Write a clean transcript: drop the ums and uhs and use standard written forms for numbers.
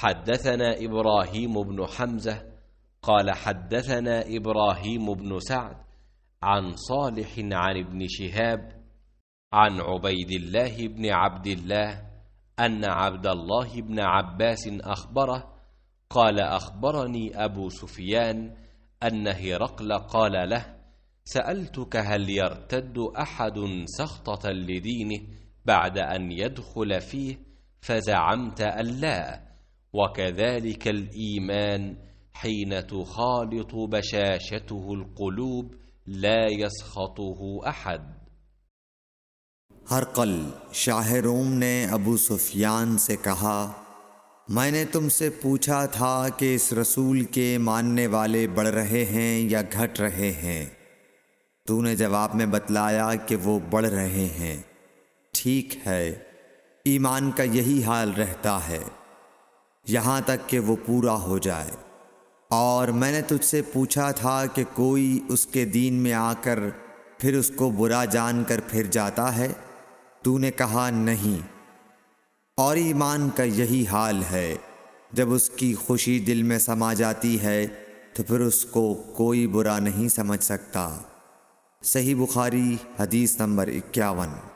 حدثنا إبراهيم بن حمزة قال حدثنا إبراهيم بن سعد عن صالح عن ابن شهاب عن عبيد الله بن عبد الله أن عبد الله بن عباس أخبره قال أخبرني أبو سفيان أن هرقل قال له: سألتك هل يرتد أحد سخطة لدينه بعد أن يدخل فيه، فزعمت أن لا، وكذلك الإيمان حين تخالط بشاشته القلوب لا يسخطه أحد। हरकल शाह रोम ने अबू सुफियान से कहा, मैंने तुमसे पूछा था कि इस रसूल के मानने वाले बढ़ रहे हैं या घट रहे हैं। तूने जवाब में बतलाया कि वो बढ़ रहे हैं। ठीक है, ईमान का यही हाल रहता है यहाँ तक कि वो पूरा हो जाए। और मैंने तुझसे पूछा था कि कोई उसके दीन में आकर फिर उसको बुरा जानकर फिर जाता है। तूने कहा नहीं। और ईमान का यही हाल है, जब उसकी खुशी दिल में समा जाती है तो फिर उसको कोई बुरा नहीं समझ सकता। सही बुखारी हदीस नंबर 51।